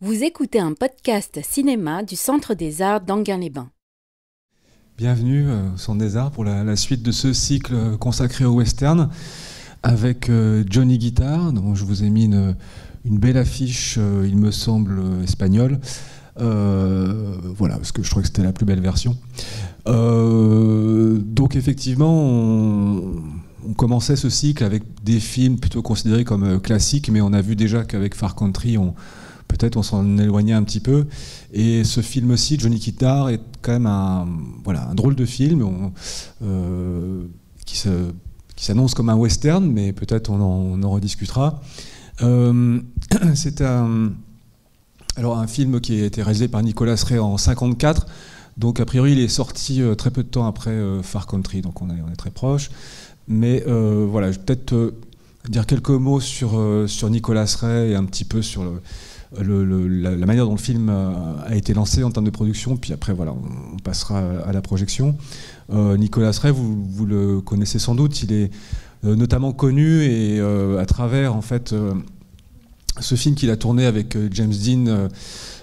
Vous écoutez un podcast cinéma du Centre des Arts d'Enghien-les-Bains. Bienvenue au Centre des Arts pour la suite de ce cycle consacré au western avec Johnny Guitar, dont je vous ai mis une belle affiche, il me semble, espagnole. Voilà, parce que je crois que c'était la plus belle version. Donc effectivement, on commençait ce cycle avec des films plutôt considérés comme classiques, mais on a vu déjà qu'avec Far Country, peut-être on s'en éloignait un petit peu. Et ce film-ci, Johnny Guitar, est quand même un drôle de film qui s'annonce comme un western, mais peut-être on en rediscutera. C'est un film qui a été réalisé par Nicolas Ray en 1954. Donc a priori, il est sorti très peu de temps après Far Country, donc on est très proche. Mais voilà, je vais peut-être dire quelques mots sur Nicolas Ray et un petit peu sur la manière dont le film a été lancé en termes de production, puis après voilà, on passera à la projection. Nicolas Ray, vous le connaissez sans doute, il est notamment connu et à travers en fait ce film qu'il a tourné avec James Dean,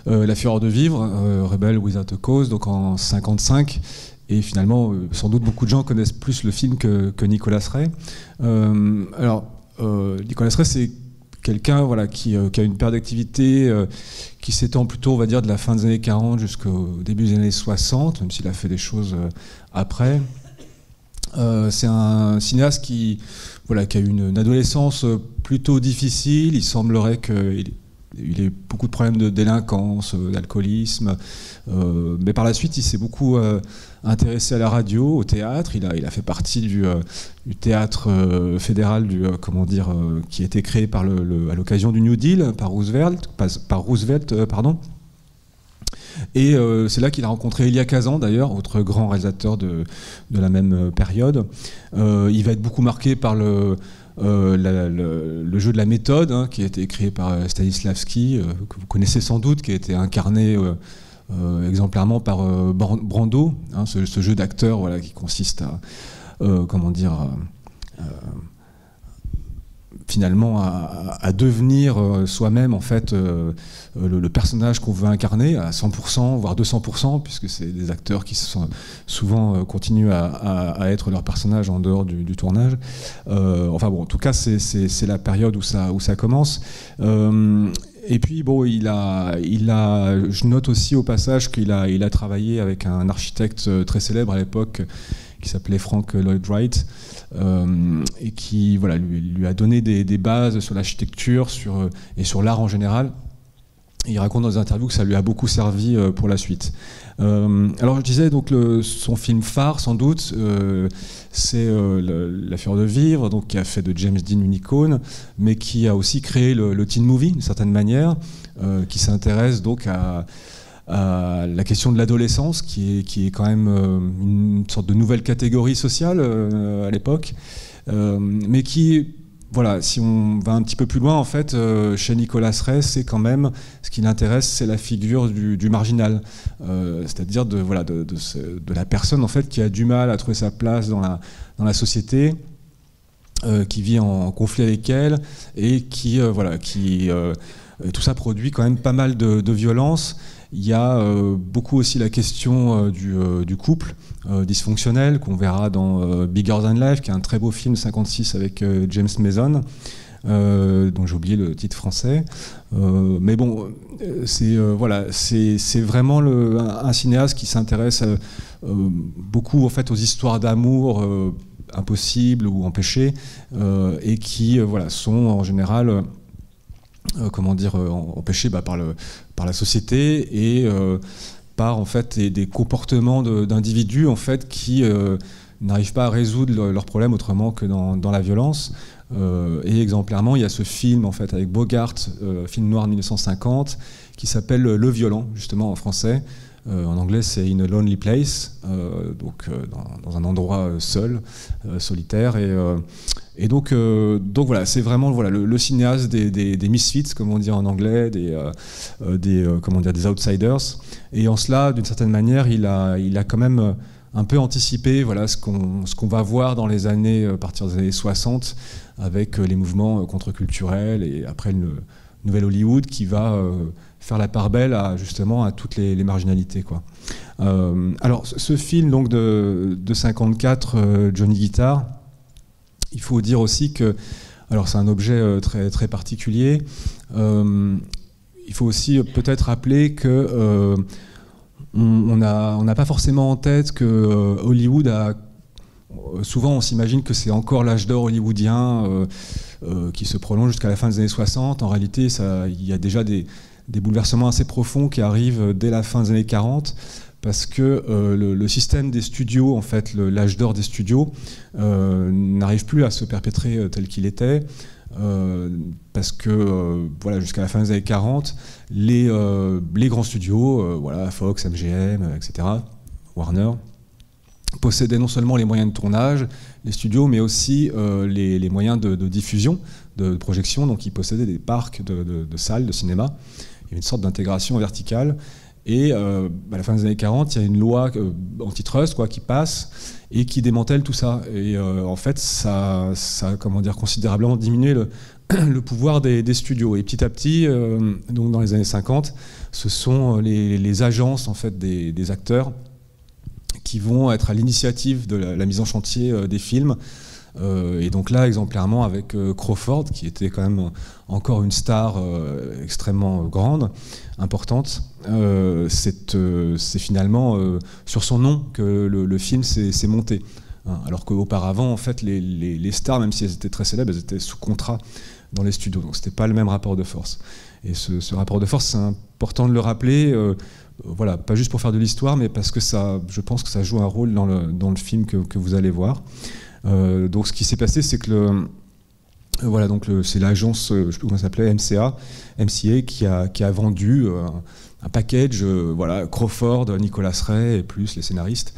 La Fureur de vivre, Rebel Without a Cause, donc en 1955. Et finalement, sans doute beaucoup de gens connaissent plus le film que Nicolas Ray. Nicolas Ray, c'est quelqu'un qui a une période d'activité qui s'étend plutôt, on va dire, de la fin des années 40 jusqu'au début des années 60, même s'il a fait des choses après. C'est un cinéaste qui a eu une adolescence plutôt difficile. Il semblerait qu'il ait beaucoup de problèmes de délinquance, d'alcoolisme. Mais par la suite, il s'est beaucoup intéressé à la radio, au théâtre. Il a fait partie du théâtre fédéral qui a été créé à l'occasion du New Deal par Roosevelt. Et c'est là qu'il a rencontré Elia Kazan, d'ailleurs, autre grand réalisateur de la même période. Il va être beaucoup marqué par le jeu de la méthode, qui a été créé par Stanislavski, que vous connaissez sans doute, qui a été incarné exemplairement par Brando, ce jeu d'acteur qui consiste à finalement à devenir soi-même en fait le personnage qu'on veut incarner à 100%, voire 200%, puisque c'est des acteurs qui souvent continuent à être leur personnage en dehors du tournage. En tout cas, c'est la période où ça commence. Et puis je note aussi au passage qu'il a travaillé avec un architecte très célèbre à l'époque qui s'appelait Frank Lloyd Wright, et qui lui a donné des bases sur l'architecture et sur l'art en général. Et il raconte dans des interviews que ça lui a beaucoup servi pour la suite. Alors je disais donc son film phare sans doute, c'est La Fureur de vivre, donc qui a fait de James Dean une icône, mais qui a aussi créé le teen movie d'une certaine manière, qui s'intéresse donc à la question de l'adolescence, qui est quand même une sorte de nouvelle catégorie sociale à l'époque, mais qui, si on va un petit peu plus loin, en fait, chez Nicolas Ray, c'est quand même, ce qui l'intéresse, c'est la figure du marginal, c'est-à-dire de la personne en fait qui a du mal à trouver sa place dans la société, qui vit en conflit avec elle, et qui tout ça produit quand même pas mal de violence. Il y a beaucoup aussi la question du couple dysfonctionnel, qu'on verra dans Bigger Than Life, qui est un très beau film 56 avec James Mason, dont j'ai oublié le titre français. Mais bon, c'est vraiment un cinéaste qui s'intéresse beaucoup en fait aux histoires d'amour impossibles ou empêchées, et qui sont en général empêchés par la société et par en fait des comportements d'individus en fait qui n'arrivent pas à résoudre leurs problèmes autrement que dans la violence. Et exemplairement, il y a ce film en fait avec Bogart, film noir de 1950, qui s'appelle Le Violent, justement en français. En anglais, c'est In a Lonely Place, dans un endroit seul, solitaire. Et donc voilà, c'est vraiment le cinéaste des misfits, comme on dit en anglais, des outsiders. Et en cela, d'une certaine manière, il a quand même un peu anticipé ce qu'on va voir dans les années, à partir des années 60, avec les mouvements contre-culturels et après le nouvel Hollywood qui va faire la part belle justement à toutes les marginalités, quoi. Alors ce film donc de 54, Johnny Guitar, il faut dire aussi que, alors c'est un objet très, très particulier, il faut aussi peut-être rappeler que on n'a pas forcément en tête que Hollywood a... Souvent on s'imagine que c'est encore l'âge d'or hollywoodien qui se prolonge jusqu'à la fin des années 60. En réalité, il y a déjà des bouleversements assez profonds qui arrivent dès la fin des années 40, parce que le système des studios, en fait, l'âge d'or des studios, n'arrive plus à se perpétrer tel qu'il était, parce que voilà, jusqu'à la fin des années 40, les grands studios, voilà, Fox, MGM, etc., Warner, possédaient non seulement les moyens de tournage, les studios, mais aussi les moyens de diffusion, de projection. Donc ils possédaient des parcs de salles de cinéma. Il y avait une sorte d'intégration verticale. Et à la fin des années 40, il y a une loi antitrust, quoi, qui passe et qui démantèle tout ça. Et en fait, ça a, comment dire, considérablement diminué le pouvoir des studios. Et petit à petit, donc dans les années 50, ce sont les agences, en fait, des acteurs qui vont être à l'initiative de la mise en chantier des films. Et donc là, exemplairement, avec Crawford, qui était quand même encore une star extrêmement grande, importante. C'est finalement sur son nom que le film s'est monté. Hein, alors qu'auparavant, en fait, les stars, même si elles étaient très célèbres, elles étaient sous contrat dans les studios. Donc c'était pas le même rapport de force. Et ce rapport de force, c'est important de le rappeler. Voilà, pas juste pour faire de l'histoire, mais parce que je pense que ça joue un rôle dans le film que vous allez voir. Donc ce qui s'est passé, c'est que voilà, donc c'est l'agence, je ne sais plus comment ça s'appelait, MCA, qui a vendu un package, voilà, Crawford, Nicolas Ray et plus les scénaristes.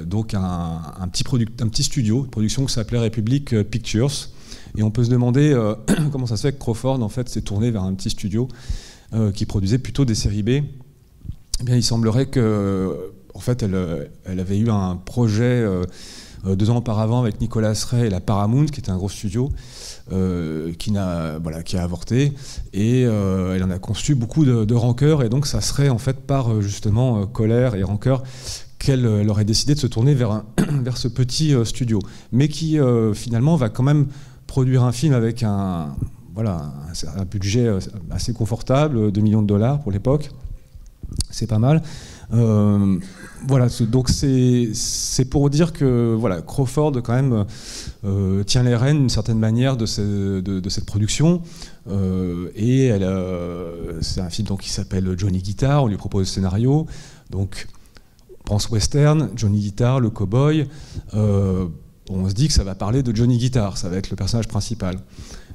Donc un petit studio de production qui s'appelait Republic Pictures. Et on peut se demander comment ça se fait que Crawford en fait s'est tourné vers un petit studio qui produisait plutôt des séries B. Eh bien, il semblerait que, en fait, elle avait eu un projet 2 ans auparavant avec Nicolas Ray et la Paramount, qui était un gros studio, qui a avorté, et elle en a conçu beaucoup de rancœur, et donc ça serait en fait par justement colère et rancœur qu'elle aurait décidé de se tourner vers ce petit studio, mais qui finalement va quand même produire un film avec un budget assez confortable, 2 millions de dollars pour l'époque. C'est pas mal. Voilà, donc c'est pour dire que voilà, Crawford quand même tient les rênes d'une certaine manière de cette production. Et c'est un film donc, qui s'appelle Johnny Guitar. On lui propose le scénario. Donc on pense western, Johnny Guitar, le cowboy. On se dit que ça va parler de Johnny Guitar, ça va être le personnage principal.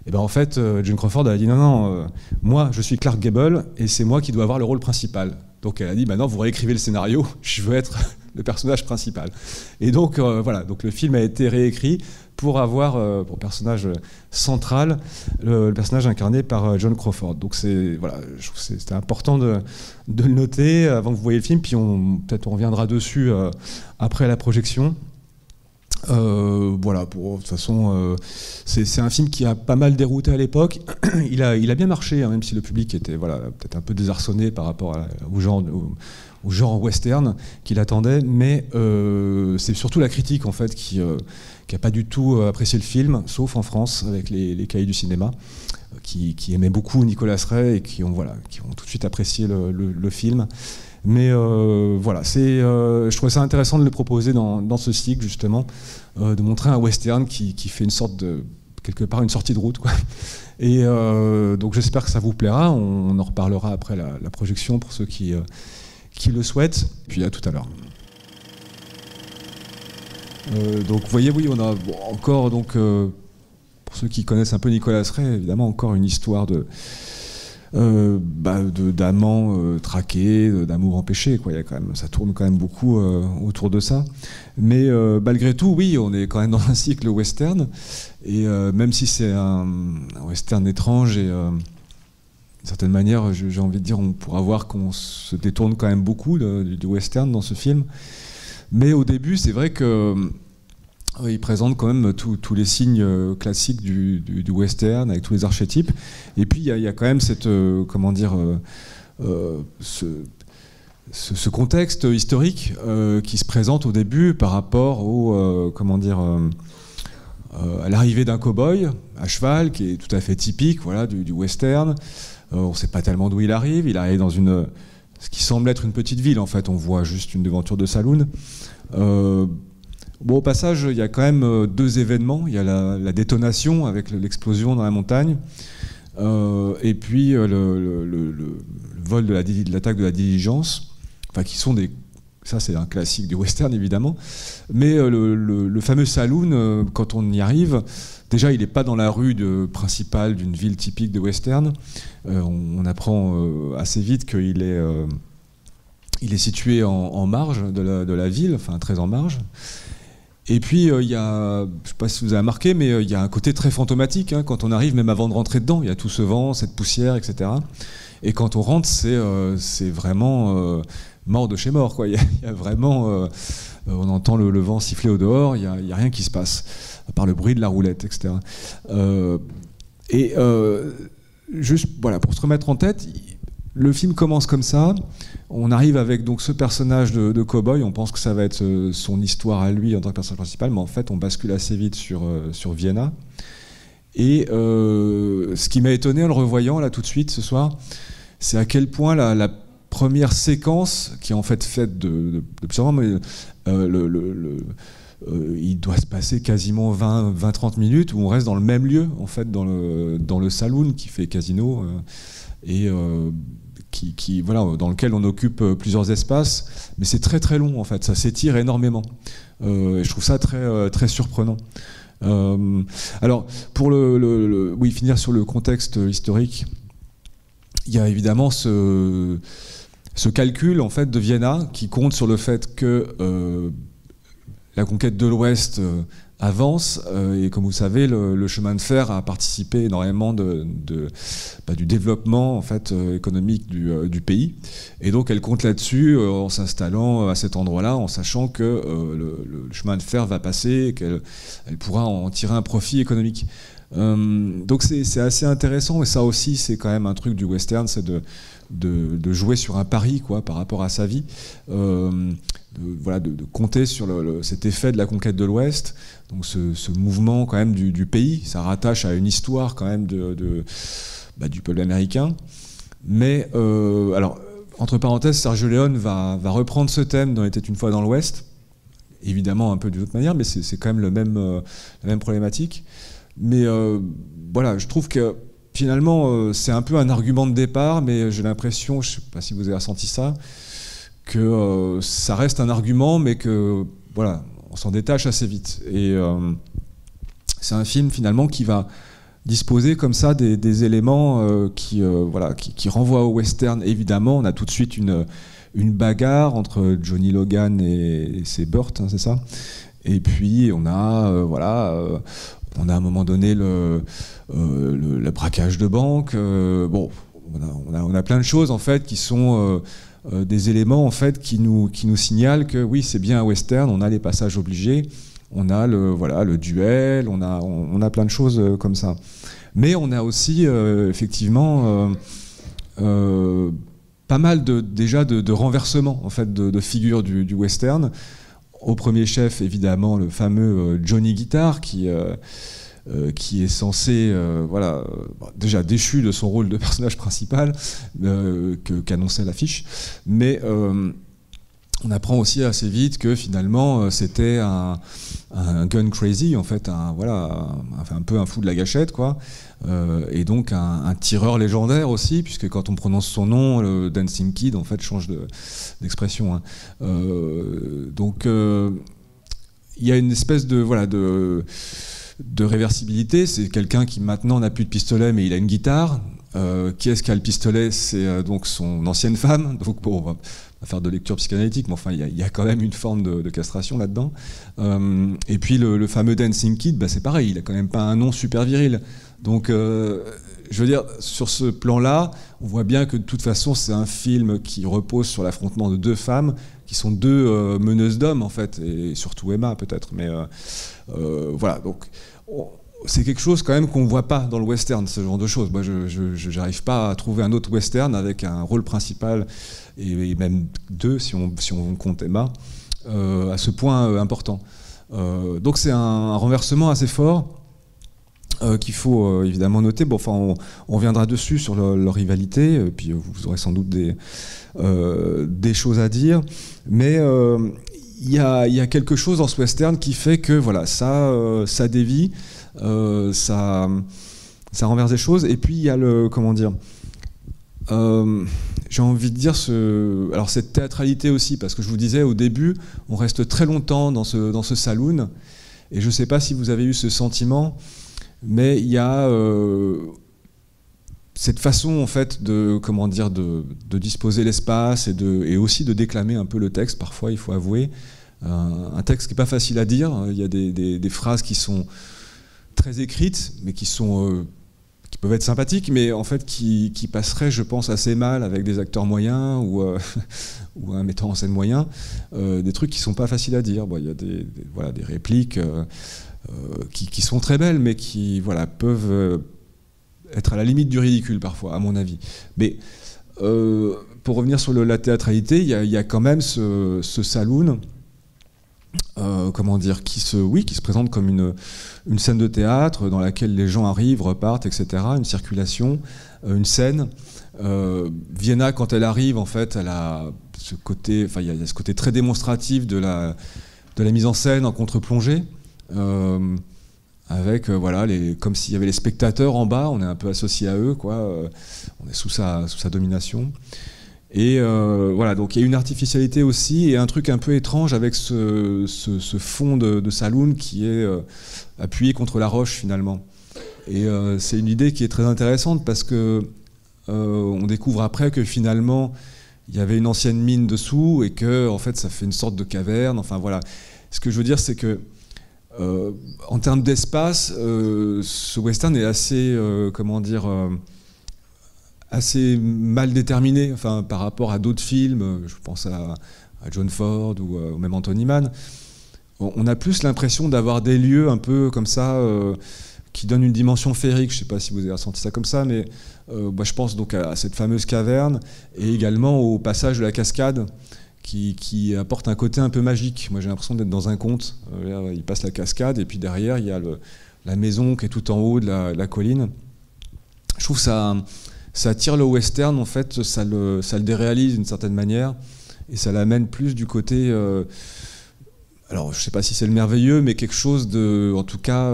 Et ben en fait, Joan Crawford a dit non, moi je suis Clark Gable et c'est moi qui dois avoir le rôle principal. Donc elle a dit maintenant vous réécrivez le scénario, je veux être le personnage principal. Et donc voilà, donc le film a été réécrit pour avoir pour personnage central le personnage incarné par Joan Crawford. Donc voilà, je trouve que c'était important de le noter avant que vous voyez le film, puis peut-être on reviendra dessus après la projection. Voilà, de toute façon, c'est un film qui a pas mal dérouté à l'époque. Il a bien marché, hein, même si le public était voilà, peut-être un peu désarçonné par rapport au genre western qu'il attendait. Mais c'est surtout la critique en fait qui a pas du tout apprécié le film, sauf en France avec les cahiers du cinéma, qui aimaient beaucoup Nicolas Ray et qui ont tout de suite apprécié le film. Mais voilà, je trouvais ça intéressant de le proposer dans ce cycle, justement, de montrer un western qui fait une sorte de, quelque part, une sortie de route, quoi. Et donc j'espère que ça vous plaira. On en reparlera après la projection pour ceux qui le souhaitent. Puis à tout à l'heure. Donc vous voyez, oui, on a encore, donc, pour ceux qui connaissent un peu Nicolas Ray, évidemment, encore une histoire d'amants traqués, d'amour empêché, quoi. Ça tourne quand même beaucoup autour de ça. Mais malgré tout, oui, on est quand même dans un cycle western. Et même si c'est un western étrange et d'une certaine manière, j'ai envie de dire, on pourra voir qu'on se détourne quand même beaucoup du western dans ce film. Mais au début, c'est vrai que il présente quand même tous les signes classiques du western, avec tous les archétypes. Et puis il y a quand même cette, comment dire, ce contexte historique qui se présente au début par rapport au, comment dire, à l'arrivée d'un cow-boy à cheval, qui est tout à fait typique, voilà, du western. On ne sait pas tellement d'où il arrive dans ce qui semble être une petite ville, en fait. On voit juste une devanture de saloon. Bon, au passage, il y a quand même deux événements. Il y a la détonation avec l'explosion dans la montagne, et puis le vol de l'attaque de la diligence, enfin, qui sont des... Ça, c'est un classique du western, évidemment. Mais le fameux saloon, quand on y arrive, déjà, il n'est pas dans la rue principale d'une ville typique de western. On apprend assez vite qu'il est situé en marge de la ville, enfin très en marge. Et puis, il y a, je ne sais pas si vous avez remarqué, mais il y a un côté très fantomatique, hein, quand on arrive, même avant de rentrer dedans. Il y a tout ce vent, cette poussière, etc. Et quand on rentre, c'est vraiment mort de chez mort, quoi. Il y a vraiment... on entend le vent siffler au dehors, il n'y a rien qui se passe, à part le bruit de la roulette, etc. Juste, voilà, pour se remettre en tête, le film commence comme ça. On arrive avec donc ce personnage de cow-boy, on pense que ça va être son histoire à lui en tant que personnage principal, mais en fait on bascule assez vite sur Vienna. Et ce qui m'a étonné en le revoyant là tout de suite ce soir, c'est à quel point la première séquence, qui est en fait faite de plusieurs moments, il doit se passer quasiment 20-30 minutes où on reste dans le même lieu, en fait, dans le saloon qui fait casino, voilà, dans lequel on occupe plusieurs espaces, mais c'est très très long en fait, ça s'étire énormément. Et je trouve ça très, très surprenant. Alors, pour oui, finir sur le contexte historique, il y a évidemment ce calcul en fait, de Vienna qui compte sur le fait que la conquête de l'Ouest avance, et comme vous savez, le chemin de fer a participé énormément du développement en fait, économique du pays. Et donc elle compte là-dessus en s'installant à cet endroit-là, en sachant que le chemin de fer va passer et qu'elle pourra en tirer un profit économique. Donc c'est assez intéressant, et ça aussi c'est quand même un truc du western, c'est de jouer sur un pari, quoi, par rapport à sa vie, de compter sur cet effet de la conquête de l'Ouest, donc ce mouvement quand même du pays. Ça rattache à une histoire quand même du peuple américain. Mais alors, entre parenthèses, Sergio Leone va reprendre ce thème dans Il était une fois dans l'Ouest, évidemment un peu d'une autre manière, mais c'est quand même la même problématique. Mais voilà, je trouve que finalement, c'est un peu un argument de départ, mais j'ai l'impression, je ne sais pas si vous avez ressenti ça, que ça reste un argument, mais que voilà, on s'en détache assez vite. Et c'est un film finalement qui va disposer comme ça des éléments qui renvoient au western. Évidemment, on a tout de suite une bagarre entre Johnny Logan et c'est Burt, hein, c'est ça. Et puis on a on a à un moment donné le braquage de banque. Bon, on a plein de choses en fait qui sont des éléments en fait qui nous signalent que oui, c'est bien un western. On a les passages obligés, on a le duel, on a plein de choses comme ça. Mais on a aussi effectivement pas mal de renversements en fait de figures du western. Au premier chef, évidemment, le fameux Johnny Guitar qui est censé, déjà déchu de son rôle de personnage principal qu'annonçait l'affiche, mais on apprend aussi assez vite que finalement c'était un gun crazy, en fait, un peu un fou de la gâchette, quoi, et donc un tireur légendaire aussi, puisque quand on prononce son nom, le Dancing Kid en fait change d'expression, hein. Donc il y a une espèce de réversibilité. C'est quelqu'un qui maintenant n'a plus de pistolet, mais il a une guitare. Qui est-ce qui a le pistolet? C'est donc son ancienne femme. Donc bon, on va pas faire de lecture psychanalytique, mais enfin il y a quand même une forme de castration là-dedans. Et puis le fameux Dancing Kid, c'est pareil, il a quand même pas un nom super viril. Donc je veux dire, sur ce plan-là, on voit bien que de toute façon, c'est un film qui repose sur l'affrontement de deux femmes, qui sont deux meneuses d'hommes, en fait, et surtout Emma, peut-être. Mais voilà, donc c'est quelque chose quand même qu'on ne voit pas dans le western, ce genre de choses. Moi, je n'arrive pas à trouver un autre western avec un rôle principal, et même deux, si on compte Emma, à ce point important. Donc c'est un renversement assez fort. Qu'il faut évidemment noter. Bon, enfin, on reviendra dessus sur leur rivalité, puis vous aurez sans doute des choses à dire. Mais il y a quelque chose dans ce western qui fait que voilà, ça dévie, ça renverse des choses. Et puis il y a le, comment dire, j'ai envie de dire alors cette théâtralité aussi, parce que je vous disais au début, on reste très longtemps dans ce saloon, et je ne sais pas si vous avez eu ce sentiment. Mais il y a cette façon en fait de disposer l'espace et aussi de déclamer un peu le texte. Parfois, il faut avouer, un texte qui n'est pas facile à dire. Il y a des phrases qui sont très écrites, mais qui peuvent être sympathiques, mais en fait qui passeraient, je pense, assez mal avec des acteurs moyens ou un metteur en scène moyen. Des trucs qui ne sont pas faciles à dire. Bon, il y a des répliques. Qui sont très belles, mais qui peuvent être à la limite du ridicule parfois, à mon avis. Mais pour revenir sur la théâtralité, il y a quand même ce saloon, qui se présente comme une scène de théâtre dans laquelle les gens arrivent, repartent, etc. Une circulation, une scène. Vienna, quand elle arrive, en fait, elle a ce côté, il y a ce côté très démonstratif de la mise en scène en contre-plongée. Avec comme s'il y avait les spectateurs en bas, on est un peu associé à eux, on est sous sa domination. Et donc il y a une artificialité aussi et un truc un peu étrange avec ce fond de saloon qui est appuyé contre la roche finalement. Et c'est une idée qui est très intéressante parce que on découvre après que finalement il y avait une ancienne mine dessous et que en fait ça fait une sorte de caverne. Enfin voilà. Ce que je veux dire, c'est que en termes d'espace, ce western est assez, assez mal déterminé, par rapport à d'autres films. Je pense à John Ford ou même Anthony Mann. On a plus l'impression d'avoir des lieux un peu comme ça qui donnent une dimension féerique. Je ne sais pas si vous avez ressenti ça comme ça, mais je pense donc à cette fameuse caverne et également au passage de la cascade. Qui apporte un côté un peu magique. Moi, j'ai l'impression d'être dans un conte. Il passe la cascade, et puis derrière, il y a la maison qui est tout en haut de la colline. Je trouve que ça attire le western, en fait, ça le déréalise d'une certaine manière, et ça l'amène plus du côté... alors, je ne sais pas si c'est le merveilleux, mais quelque chose en tout cas,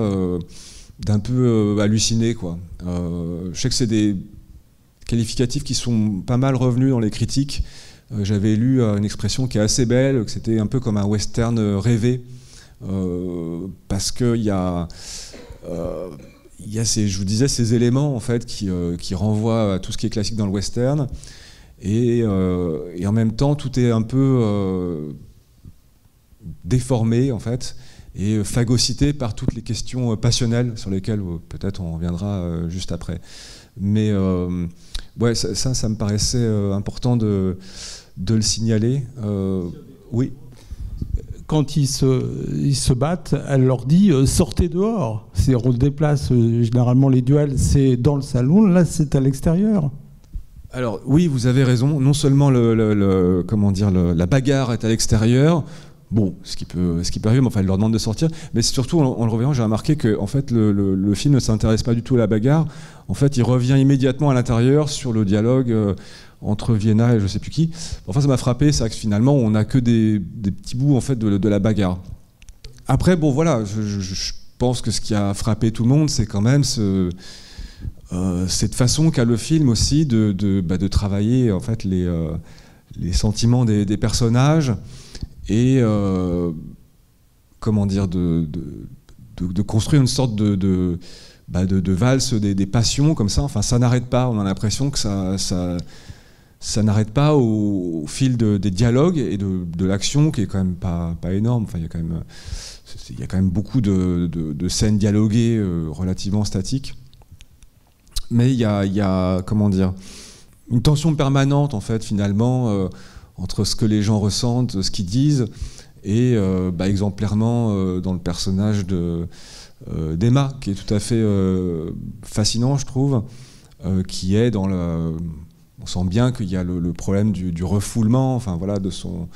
d'un peu halluciné, quoi. Je sais que c'est des qualificatifs qui sont pas mal revenus dans les critiques. J'avais lu une expression qui est assez belle, que c'était un peu comme un western rêvé, parce qu'il y a je vous disais, ces éléments en fait qui renvoient à tout ce qui est classique dans le western, et en même temps tout est un peu déformé en fait, et phagocyté par toutes les questions passionnelles sur lesquelles peut-être on reviendra juste après. Mais ouais, ça me paraissait important de le signaler. Oui. Quand ils se battent, elle leur dit sortez dehors. On déplace généralement les duels, c'est dans le salon, là c'est à l'extérieur. Alors oui, vous avez raison. Non seulement la bagarre est à l'extérieur. Bon, ce qui peut arriver, mais enfin, elle leur demande de sortir. Mais surtout, en le revoyant, j'ai remarqué que en fait, le film ne s'intéresse pas du tout à la bagarre. En fait, il revient immédiatement à l'intérieur sur le dialogue entre Vienna et je ne sais plus qui. Enfin, ça m'a frappé, c'est que finalement, on n'a que des petits bouts en fait, de la bagarre. Après, bon, voilà, je pense que ce qui a frappé tout le monde, c'est quand même cette façon qu'a le film aussi de travailler en fait, les sentiments des personnages. Et de construire une sorte de valse des passions comme ça. Enfin, ça n'arrête pas. On a l'impression que ça n'arrête pas au fil des dialogues et de l'action qui est quand même pas énorme. Enfin, il y a quand même beaucoup de scènes dialoguées relativement statiques. mais il y a, comment dire, une tension permanente, en fait, finalement, entre ce que les gens ressentent, ce qu'ils disent, et exemplairement dans le personnage d'Emma, qui est tout à fait fascinant, je trouve, qui est dans le... On sent bien qu'il y a le problème du refoulement, enfin voilà, de son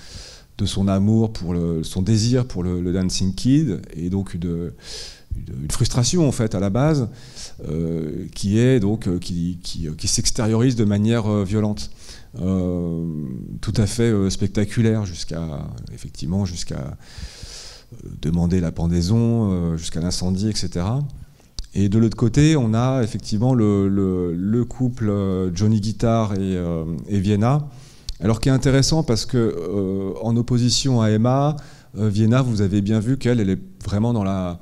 amour, son désir pour le Dancing Kid, et donc une frustration en fait à la base, qui s'extériorise de manière violente, tout à fait spectaculaire, jusqu'à demander la pendaison, jusqu'à l'incendie, etc. Et de l'autre côté, on a effectivement le couple Johnny Guitar et Vienna. Alors qui est intéressant parce que en opposition à Emma, Vienna, vous avez bien vu qu'elle est vraiment dans la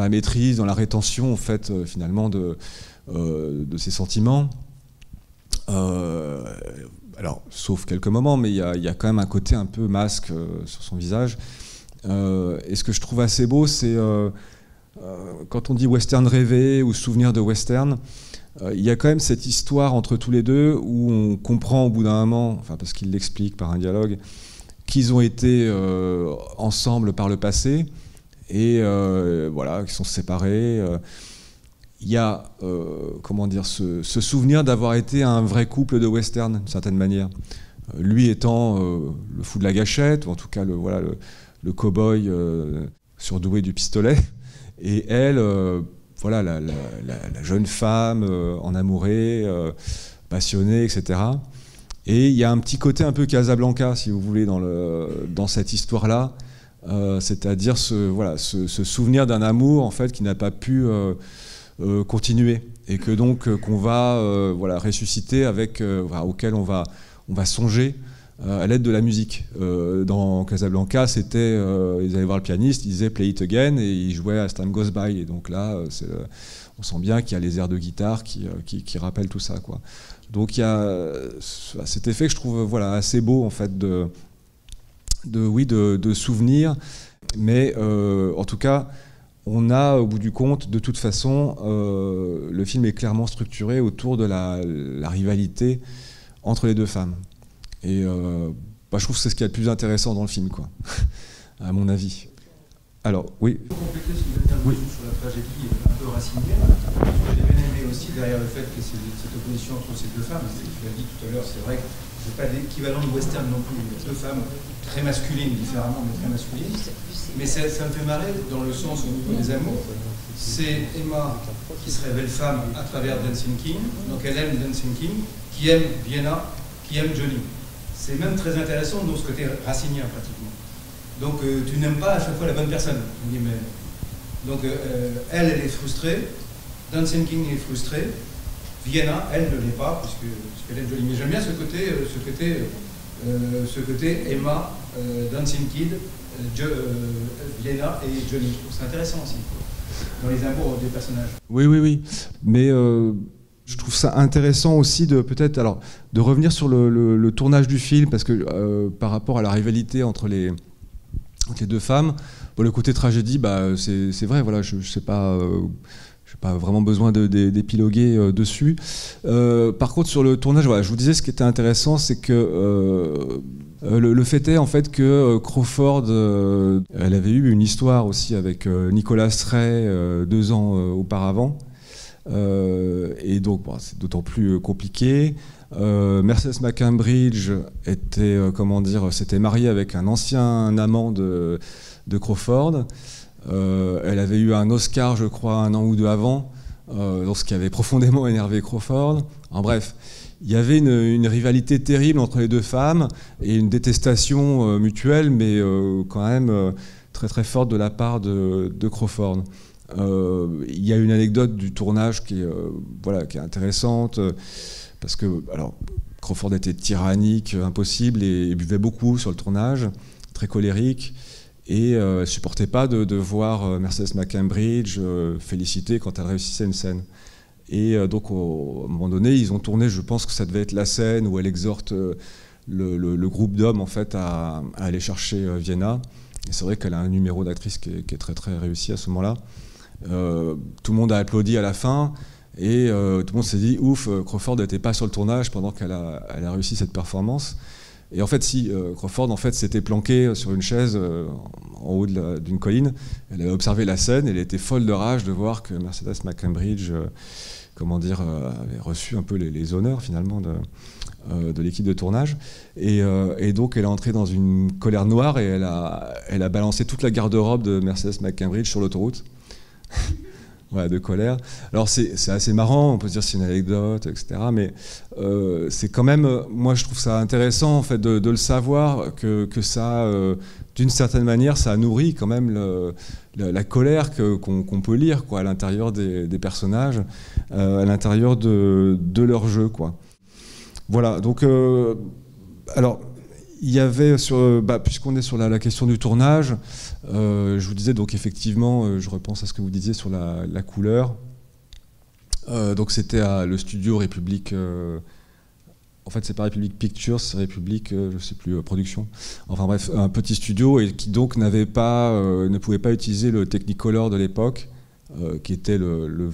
maîtrise, dans la rétention en fait finalement de ses sentiments. Alors sauf quelques moments, mais il y a quand même un côté un peu masque sur son visage. Et ce que je trouve assez beau, c'est quand on dit western rêvé ou souvenir de western, il y a quand même cette histoire entre tous les deux où on comprend au bout d'un moment, enfin parce qu'il l'explique par un dialogue, qu'ils ont été ensemble par le passé et voilà, qu'ils sont séparés. Il y a comment dire, ce souvenir d'avoir été un vrai couple de western d'une certaine manière. Lui étant le fou de la gâchette, ou en tout cas le cow-boy surdoué du pistolet, et elle, voilà, la jeune femme enamourée, passionnée, etc. Et il y a un petit côté un peu Casablanca, si vous voulez, dans cette histoire-là, c'est-à-dire ce souvenir d'un amour en fait qui n'a pas pu continuer, et que donc qu'on va ressusciter auquel on va songer à l'aide de la musique. Dans Casablanca, c'était ils allaient voir le pianiste, ils disaient play it again, et ils jouaient As Time Goes By. Et donc là, on sent bien qu'il y a les airs de guitare qui rappellent tout ça, quoi. Donc il y a cet effet que je trouve assez beau en fait de souvenirs, mais en tout cas, on a au bout du compte, de toute façon, le film est clairement structuré autour de la rivalité entre les deux femmes. Et je trouve que c'est ce qu'il y a de plus intéressant dans le film, quoi, à mon avis. Alors, oui. Pour compléter ce que vous avez dit sur la tragédie un peu racinienne, j'ai bien aimé aussi derrière le fait que c'est cette opposition entre ces deux femmes, tu l'as dit tout à l'heure, c'est vrai que c'est pas l'équivalent de western non plus, deux femmes très masculines, différemment, mais très masculines. Mais ça me fait marrer dans le sens au niveau des amours. C'est Emma qui se révèle femme à travers Dancing King, donc elle aime Dancing King, qui aime Vienna, qui aime Johnny. C'est même très intéressant dans ce côté racinien pratiquement. Donc tu n'aimes pas à chaque fois la bonne personne. Donc elle est frustrée, Dancing King est frustré, Vienna, elle ne l'est pas puisqu'elle aime Johnny. Mais j'aime bien ce côté Emma, Dancing Kid, Vienna et Johnny. C'est intéressant aussi dans les amours des personnages. Oui. Mais je trouve ça intéressant aussi de revenir sur le tournage du film, parce que par rapport à la rivalité entre les deux femmes, le côté tragédie, c'est vrai, voilà, je sais pas, j'ai pas vraiment besoin d'épiloguer dessus. Par contre, sur le tournage, voilà, je vous disais, ce qui était intéressant, c'est que le fait est en fait que Crawford, elle avait eu une histoire aussi avec Nicolas Ray 2 ans auparavant. Et donc c'est d'autant plus compliqué. Mercedes McCambridge s'était mariée avec un ancien amant de Crawford. Elle avait eu un Oscar, je crois, 1 an ou 2 avant, ce qui avait profondément énervé Crawford. En bref, il y avait une rivalité terrible entre les deux femmes et une détestation mutuelle, mais quand même très très forte de la part de Crawford. Il y a une anecdote du tournage qui est intéressante, parce que Crawford était tyrannique, impossible, et buvait beaucoup sur le tournage, très colérique, et elle ne supportait pas de voir Mercedes McCambridge féliciter quand elle réussissait une scène. Et donc, à un moment donné, ils ont tourné, je pense que ça devait être la scène où elle exhorte le groupe d'hommes en fait, à aller chercher Vienna. Et c'est vrai qu'elle a un numéro d'actrice qui est très très réussi à ce moment-là. Tout le monde a applaudi à la fin, Et tout le monde s'est dit, ouf, Crawford n'était pas sur le tournage pendant qu'elle a réussi cette performance. Et en fait, si, Crawford en fait, s'était planquée sur une chaise en haut d'une colline. Elle avait observé la scène, elle était folle de rage de voir que Mercedes McCambridge avait reçu un peu les honneurs finalement de l'équipe de tournage. Et donc elle est entrée dans une colère noire et elle a balancé toute la garde-robe de Mercedes McCambridge sur l'autoroute. Voilà, de colère. Alors c'est assez marrant, on peut se dire c'est une anecdote, etc. Mais c'est quand même, moi je trouve ça intéressant en fait de le savoir que ça, d'une certaine manière, ça nourrit quand même la colère qu'on peut lire quoi, à l'intérieur des personnages, à l'intérieur de leur jeu, quoi. Voilà. Donc alors. Il y avait, puisqu'on est sur la question du tournage, je vous disais donc effectivement, je repense à ce que vous disiez sur la couleur. Donc c'était le studio République, en fait c'est pas République Pictures, c'est République, je sais plus, Production. Enfin bref, un petit studio et qui donc ne pouvait pas utiliser le Technicolor de l'époque, qui était le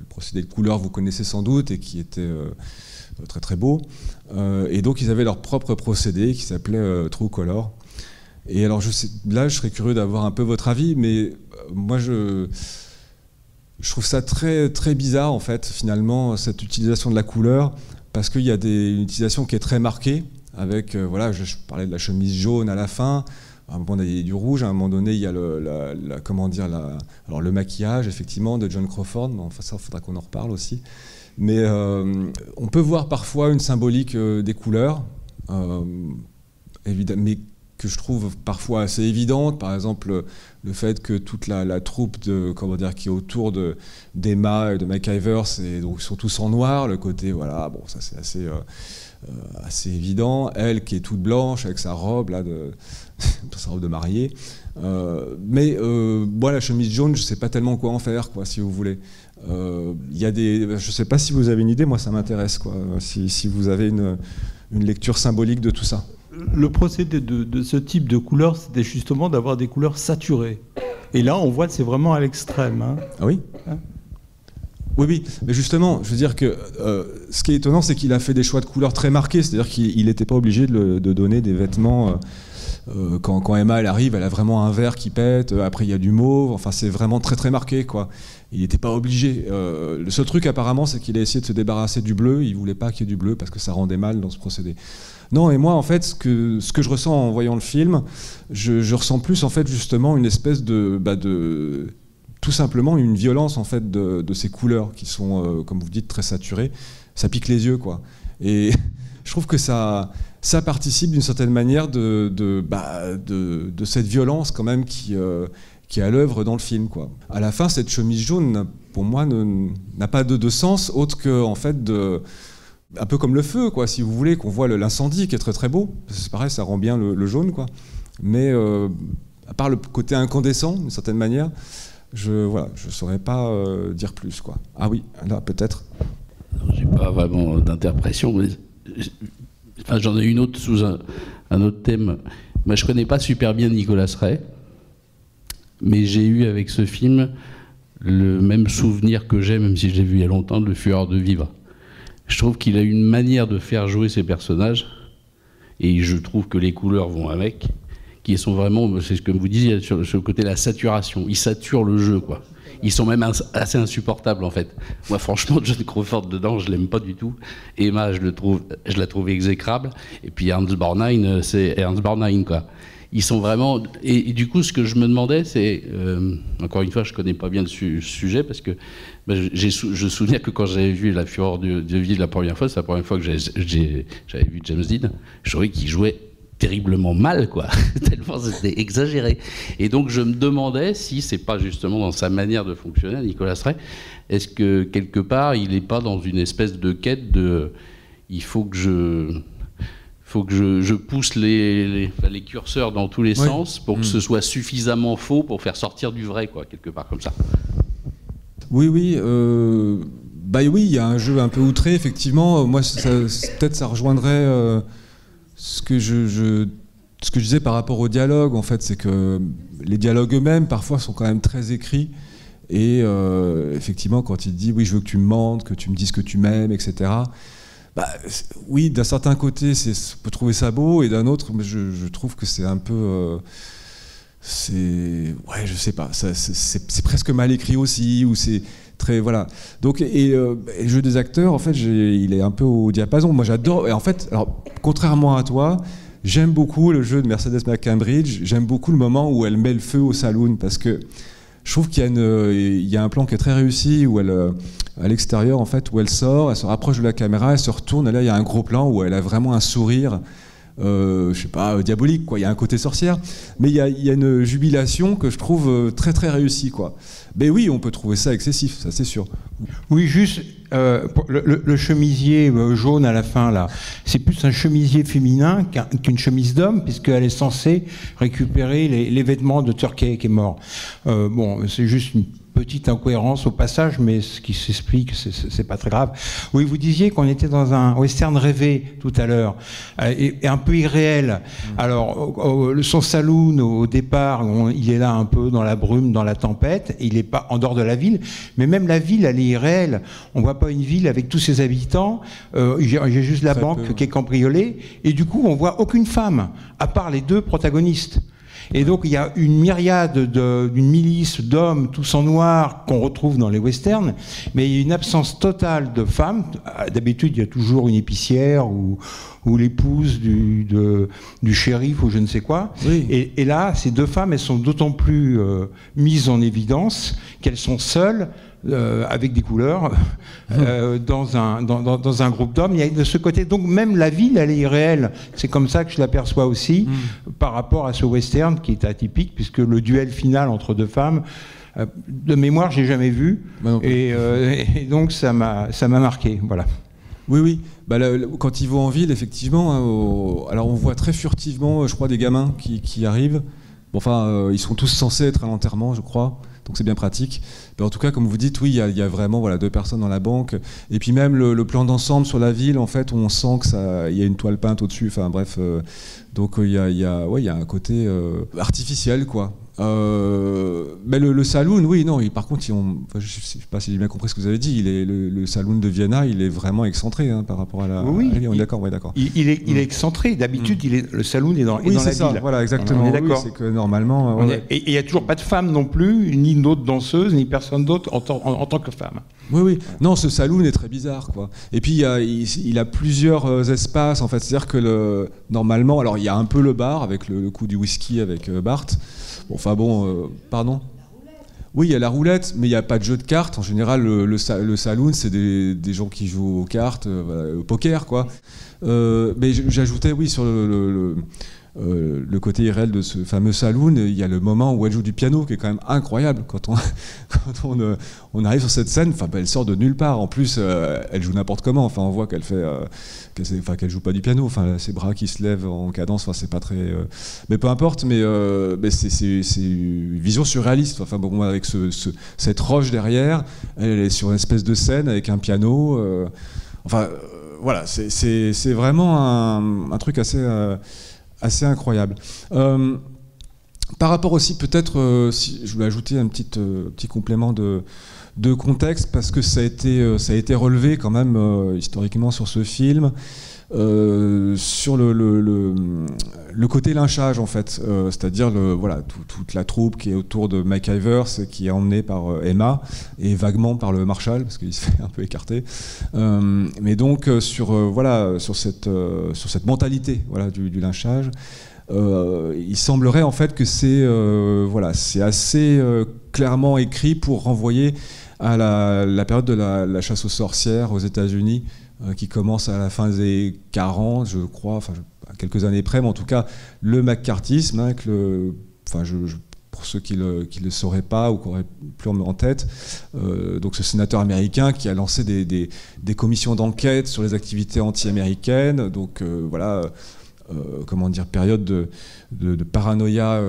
procédé de couleur, vous connaissez sans doute, et qui était très très beau. Et donc ils avaient leur propre procédé qui s'appelait True Color. Et alors là je serais curieux d'avoir un peu votre avis, mais moi je trouve ça très très bizarre en fait finalement cette utilisation de la couleur, parce qu'il y a une utilisation qui est très marquée avec voilà, je parlais de la chemise jaune à la fin. À un moment donné, il y a du rouge, à un moment donné, il y a le maquillage, effectivement, de Joan Crawford, mais enfin, ça, il faudra qu'on en reparle aussi. Mais on peut voir parfois une symbolique des couleurs, mais que je trouve parfois assez évidente. Par exemple, le fait que toute la troupe qui est autour d'Emma et de McIver, donc, sont tous en noir, le côté, voilà, bon, ça c'est assez évident. Elle qui est toute blanche avec sa robe là sa robe de mariée. Mais moi la chemise jaune, je sais pas tellement quoi en faire, quoi, si vous voulez. Je sais pas si vous avez une idée, moi ça m'intéresse, quoi. Si vous avez une lecture symbolique de tout ça. Le procédé de ce type de couleur, c'était justement d'avoir des couleurs saturées. Et là, on voit que c'est vraiment à l'extrême. Hein. Ah oui. Hein? Oui, mais justement, je veux dire que ce qui est étonnant, c'est qu'il a fait des choix de couleurs très marqués, c'est-à-dire qu'il n'était pas obligé de donner des vêtements. Quand Emma elle arrive, elle a vraiment un vert qui pète, après il y a du mauve, enfin c'est vraiment très très marqué, quoi. Il n'était pas obligé. Le seul truc apparemment, c'est qu'il a essayé de se débarrasser du bleu, il voulait pas qu'il y ait du bleu parce que ça rendait mal dans ce procédé. Non, et moi en fait, ce que je ressens en voyant le film, je ressens plus en fait justement une espèce de tout simplement une violence en fait de ces couleurs qui sont, comme vous dites, très saturées. Ça pique les yeux, quoi. Et je trouve que ça participe d'une certaine manière de cette violence quand même qui est à l'œuvre dans le film, quoi. À la fin, cette chemise jaune, pour moi, n'a pas de sens autre que en fait un peu comme le feu, quoi, si vous voulez, qu'on voit l'incendie qui est très très beau. C'est pareil, ça rend bien le jaune, quoi. Mais à part le côté incandescent, d'une certaine manière, je saurais pas dire plus, quoi. Ah oui, là peut-être. J'ai pas vraiment d'interprétation, mais j'en ai une autre sous un autre thème. Moi, je connais pas super bien Nicolas Ray, mais j'ai eu avec ce film le même souvenir que j'ai, même si je l'ai vu il y a longtemps, de Fureur de vivre. Je trouve qu'il a une manière de faire jouer ses personnages, et je trouve que les couleurs vont avec, qui sont vraiment, c'est ce que vous disiez, sur le côté de la saturation. Ils saturent le jeu, quoi. Ils sont même assez insupportables, en fait. Moi, franchement, Joan Crawford dedans, je l'aime pas du tout. Emma, je la trouve exécrable. Et puis Ernst Borgnine, c'est Ernst Borgnine, quoi. Ils sont vraiment... Et du coup, ce que je me demandais, c'est... encore une fois, je connais pas bien le sujet, parce que je souviens que quand j'avais vu La Fureur de vivre la première fois, c'est la première fois que j'avais vu James Dean, je trouvais qu'il jouait terriblement mal, quoi. Tellement c'était exagéré. Et donc je me demandais si c'est pas justement dans sa manière de fonctionner, Nicolas Ray, est-ce que quelque part il n'est pas dans une espèce de quête de il faut que je pousse les curseurs dans tous les sens pour que ce soit suffisamment faux pour faire sortir du vrai, quoi, quelque part comme ça. Oui, oui, il y a un jeu un peu outré, effectivement. Moi, peut-être ça rejoindrait ce que je disais par rapport au dialogue, en fait, c'est que les dialogues eux-mêmes, parfois, sont quand même très écrits. Et effectivement, quand il dit oui, je veux que tu me mentes, que tu me dises que tu m'aimes, etc. Bah, oui, d'un certain côté, on peut trouver ça beau, et d'un autre, je trouve que c'est un peu, ouais, je sais pas, c'est presque mal écrit aussi, ou c'est très, voilà. Donc, et le jeu des acteurs, en fait, il est un peu au diapason. Moi, j'adore. Et en fait, alors, contrairement à toi, j'aime beaucoup le jeu de Mercedes McCambridge. J'aime beaucoup le moment où elle met le feu au saloon, parce que je trouve qu'il y a un plan qui est très réussi, où elle, à l'extérieur, en fait, où elle se rapproche de la caméra, elle se retourne, et là, il y a un gros plan où elle a vraiment un sourire, je sais pas, diabolique, quoi. Il y a un côté sorcière, mais il y a une jubilation que je trouve très très réussie, quoi. Mais oui, on peut trouver ça excessif, ça c'est sûr. Oui, juste le chemisier jaune à la fin, là, c'est plus un chemisier féminin qu'une chemise d'homme, puisqu'elle est censée récupérer les vêtements de Turkey qui est mort. Bon, c'est juste une petite incohérence au passage, mais ce qui s'explique, c'est pas très grave. Oui, vous disiez qu'on était dans un western rêvé tout à l'heure, et un peu irréel. Alors, son saloon, au départ, il est là un peu dans la brume, dans la tempête, il n'est pas en dehors de la ville, mais même la ville, elle est irréelle. On voit pas une ville avec tous ses habitants, il y a juste la banque qui est cambriolée, et du coup, on voit aucune femme, à part les deux protagonistes. Et donc il y a une myriade d'une milice d'hommes tous en noir qu'on retrouve dans les westerns, mais il y a une absence totale de femmes. D'habitude, il y a toujours une épicière ou l'épouse du shérif ou je ne sais quoi. Oui. Et là, ces deux femmes, elles sont d'autant plus mises en évidence qu'elles sont seules, avec des couleurs, dans un groupe d'hommes. Il y a de ce côté, donc même la ville, elle est irréelle. C'est comme ça que je l'aperçois aussi, par rapport à ce western qui est atypique, puisque le duel final entre deux femmes, de mémoire, je n'ai jamais vu, et donc ça m'a marqué. Voilà. Oui, oui. Bah, quand ils vont en ville, effectivement, alors on voit très furtivement, je crois, des gamins qui arrivent. Bon, enfin, ils sont tous censés être à l'enterrement, je crois. Donc c'est bien pratique. Mais en tout cas, comme vous dites, oui, il y a vraiment, voilà, deux personnes dans la banque. Et puis même le plan d'ensemble sur la ville, en fait, où on sent que il y a une toile peinte au-dessus. Enfin bref, donc il y a un côté artificiel, quoi. Mais le saloon, oui, non. Par contre, je ne sais pas si j'ai bien compris ce que vous avez dit. Le saloon de Vienna, il est vraiment excentré, hein, par rapport à la. Oui, on est d'accord, ouais, d'accord. Il est excentré. D'habitude, le saloon est dans la ça, ville. Voilà, exactement. On est d'accord. Oui, c'est que normalement. Et il n'y a toujours pas de femme non plus, ni d'autres danseuses, ni personne d'autre en tant que femme. Oui, oui. Non, ce saloon est très bizarre, quoi. Et puis il a plusieurs espaces, en fait. C'est-à-dire que normalement, alors il y a un peu le bar avec le coup du whisky avec Bart. Bon, enfin bon, pardon. Oui, il y a la roulette, mais il n'y a pas de jeu de cartes. En général, le saloon, c'est des gens qui jouent aux cartes, au poker, quoi. Mais j'ajoutais, oui, sur le côté irréel de ce fameux saloon, il y a le moment où elle joue du piano qui est quand même incroyable quand on arrive sur cette scène. Enfin, elle sort de nulle part. En plus, elle joue n'importe comment. Enfin, on voit qu'elle qu'elle joue pas du piano. Enfin, ses bras qui se lèvent en cadence. Enfin, c'est pas très. Mais peu importe. Mais c'est une vision surréaliste. Enfin, bon, avec cette roche derrière, elle est sur une espèce de scène avec un piano. Voilà, c'est vraiment un truc assez incroyable. Par rapport aussi, peut-être, si je voulais ajouter un petit complément de contexte, parce que ça a été relevé quand même historiquement sur ce film, sur le côté lynchage, en fait, c'est-à-dire toute la troupe qui est autour de McIver, qui est emmenée par Emma et vaguement par le Marshal, parce qu'il se fait un peu écarter. Mais donc sur cette mentalité, voilà, du lynchage, il semblerait en fait que c'est assez clairement écrit pour renvoyer à la période de la chasse aux sorcières aux États-Unis, qui commence à la fin des 40, je crois, enfin à quelques années près, mais en tout cas le McCarthyisme, hein, pour ceux qui le sauraient pas ou qui auraient plus en tête, donc ce sénateur américain qui a lancé des commissions d'enquête sur les activités anti-américaines, donc période de paranoïa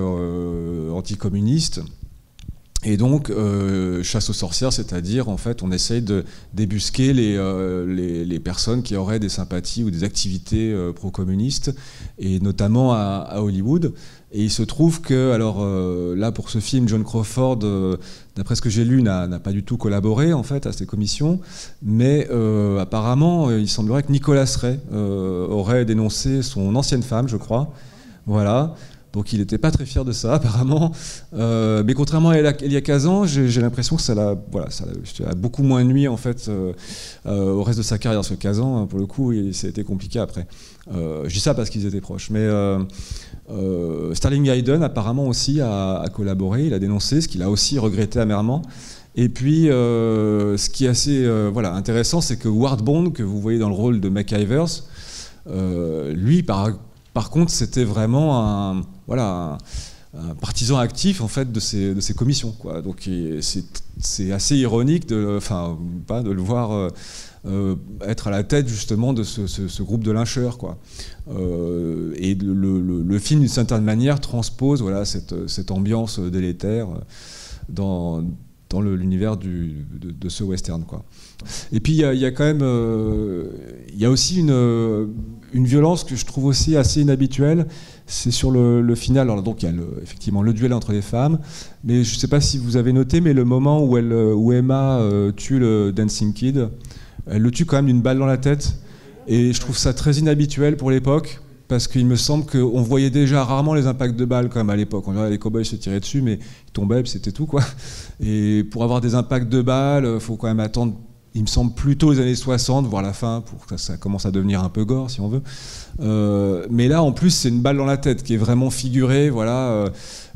anticommuniste. Et donc, chasse aux sorcières, c'est-à-dire, en fait, on essaye de débusquer les personnes qui auraient des sympathies ou des activités pro-communistes, et notamment à Hollywood. Et il se trouve que, alors là, pour ce film, Joan Crawford, d'après ce que j'ai lu, n'a pas du tout collaboré, en fait, à ces commissions. Mais apparemment, il semblerait que Nicolas Ray aurait dénoncé son ancienne femme, je crois. Voilà. Donc il n'était pas très fier de ça, apparemment. Mais contrairement à Elia Kazan, j'ai l'impression que ça l'a beaucoup moins nuit, en fait, au reste de sa carrière. Parce que Kazan, pour le coup, ça a été compliqué après. Je dis ça parce qu'ils étaient proches. Mais Sterling Hayden, apparemment aussi, a collaboré. Il a dénoncé, ce qu'il a aussi regretté amèrement. Et puis, ce qui est assez intéressant, c'est que Ward Bond, que vous voyez dans le rôle de McIvers, lui, par contre, c'était vraiment un partisan actif, en fait, de ces commissions, quoi. Donc c'est assez ironique de le voir être à la tête justement de ce groupe de lyncheurs, quoi. Et le film, d'une certaine manière, transpose cette ambiance délétère dans l'univers de ce western, quoi. Et puis il y a quand même il y a aussi une violence que je trouve aussi assez inhabituelle. C'est sur le final. Alors donc il y a effectivement le duel entre les femmes, mais je ne sais pas si vous avez noté, mais le moment où Emma tue le Dancing Kid, elle le tue quand même d'une balle dans la tête, et je trouve ça très inhabituel pour l'époque. Parce qu'il me semble qu'on voyait déjà rarement les impacts de balles quand même à l'époque. On voyait les cow-boys se tirer dessus, mais ils tombaient, c'était tout, quoi. Et pour avoir des impacts de balles, il faut quand même attendre, il me semble, plutôt les années 60, voire la fin, pour que ça commence à devenir un peu gore, si on veut. Mais là, en plus, c'est une balle dans la tête qui est vraiment figurée, voilà.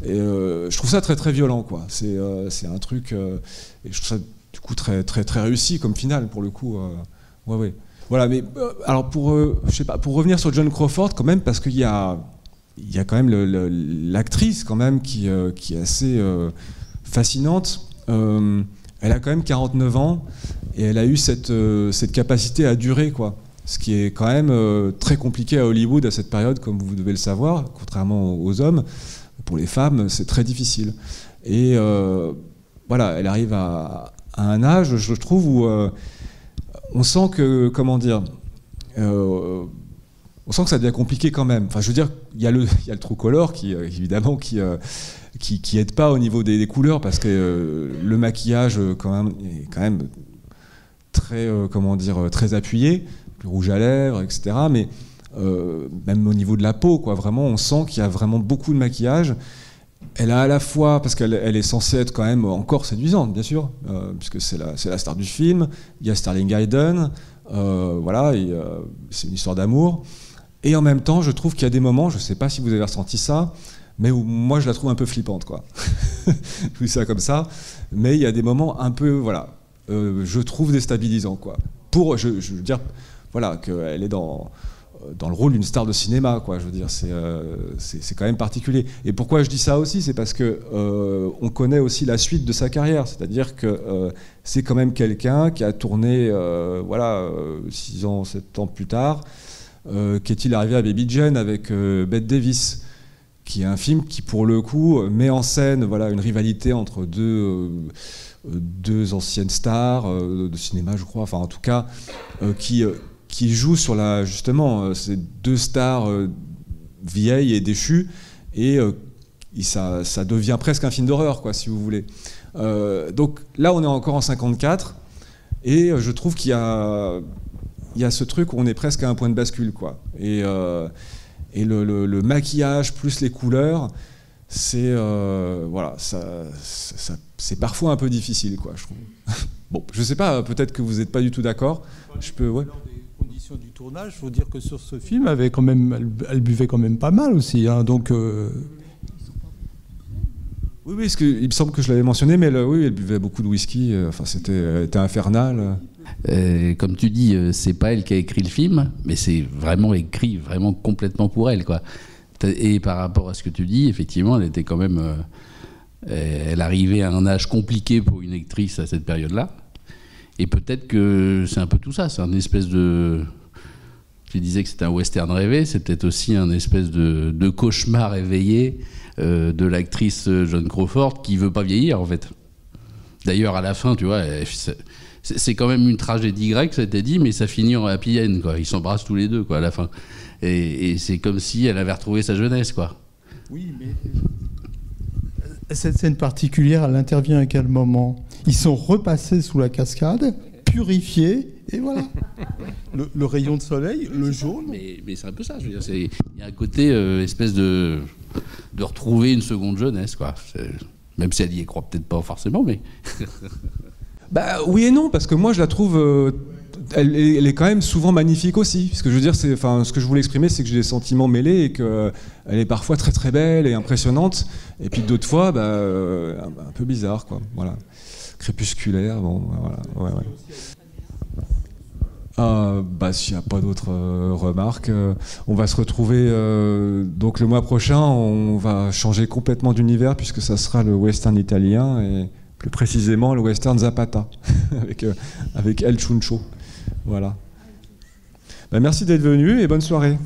Et je trouve ça très très violent, quoi. C'est un truc, et je trouve ça du coup très très très réussi comme finale, pour le coup. Ouais. Voilà, mais alors pour revenir sur Joan Crawford quand même, parce qu'il y a quand même l'actrice quand même qui est assez fascinante. Elle a quand même 49 ans et elle a eu cette capacité à durer, quoi. Ce qui est quand même très compliqué à Hollywood à cette période, comme vous devez le savoir, contrairement aux hommes. Pour les femmes, c'est très difficile. Et voilà, elle arrive à un âge, je trouve, où on sent que, comment dire, on sent que ça devient compliqué quand même. Enfin, je veux dire, il y a le True Color qui, évidemment, qui aide pas au niveau des couleurs, parce que le maquillage est quand même très, comment dire, très appuyé, le rouge à lèvres, etc. Mais même au niveau de la peau, quoi, vraiment, on sent qu'il y a vraiment beaucoup de maquillage. Elle a à la fois, parce qu'elle est censée être quand même encore séduisante, bien sûr, puisque c'est la star du film. Il y a Sterling Hayden, voilà, c'est une histoire d'amour. Et en même temps, je trouve qu'il y a des moments, je ne sais pas si vous avez ressenti ça, mais où moi je la trouve un peu flippante, quoi. Je dis ça comme ça, mais il y a des moments un peu, voilà, je trouve déstabilisants, quoi. Je veux dire, voilà, qu'elle est dans le rôle d'une star de cinéma, quoi. Je veux dire, c'est quand même particulier. Et pourquoi je dis ça aussi, c'est parce que on connaît aussi la suite de sa carrière, c'est-à-dire que c'est quand même quelqu'un qui a tourné, 6 ans, 7 ans plus tard, qu'est-il arrivé à Baby Jane avec Bette Davis, qui est un film qui, pour le coup, met en scène, voilà, une rivalité entre deux anciennes stars de cinéma, je crois, enfin en tout cas, qui joue sur justement ces deux stars vieilles et déchues, et ça devient presque un film d'horreur, quoi, si vous voulez. Donc là, on est encore en 54, et je trouve qu'il y a ce truc où on est presque à un point de bascule, quoi. Et le maquillage plus les couleurs, c'est voilà, c'est parfois un peu difficile, quoi, je trouve. Bon, je sais pas, peut-être que vous n'êtes pas du tout d'accord. Je peux, ouais. Du tournage, il faut dire que sur ce film, elle buvait quand même pas mal aussi, hein, donc. Oui, parce que, il me semble que je l'avais mentionné, mais oui, elle buvait beaucoup de whisky. Enfin, elle était infernale. Comme tu dis, c'est pas elle qui a écrit le film, mais c'est vraiment écrit, vraiment complètement pour elle, quoi. Et par rapport à ce que tu dis, effectivement, elle était quand même, elle arrivait à un âge compliqué pour une actrice à cette période-là. Et peut-être que c'est un peu tout ça, c'est un espèce de tu disais que c'était un western rêvé, c'est peut-être aussi un espèce de cauchemar éveillé de l'actrice Joan Crawford qui veut pas vieillir en fait. D'ailleurs à la fin, tu vois, c'est quand même une tragédie grecque, ça a été dit, mais ça finit en happy end, quoi. Ils s'embrassent tous les deux, quoi, à la fin. Et c'est comme si elle avait retrouvé sa jeunesse, quoi. Oui, mais cette scène particulière, elle intervient à quel moment? Ils sont repassés sous la cascade, purifiés, et voilà. Le rayon de soleil, le jaune. Mais c'est un peu ça, je veux dire. Il y a un côté espèce de retrouver une seconde jeunesse, quoi. Même si elle y croit peut-être pas forcément, mais... Bah oui et non, parce que moi je la trouve... elle est quand même souvent magnifique aussi. Ce que je veux dire, ce que je voulais exprimer, c'est que j'ai des sentiments mêlés et qu'elle est parfois très très belle et impressionnante, et puis d'autres fois, un peu bizarre, quoi. Voilà. Crépusculaire, bon, voilà. Ouais. S'il n'y a pas d'autres remarques, on va se retrouver donc le mois prochain. On va changer complètement d'univers puisque ça sera le western italien et plus précisément le western Zapata avec El Chuncho. Voilà. Merci d'être venu et bonne soirée.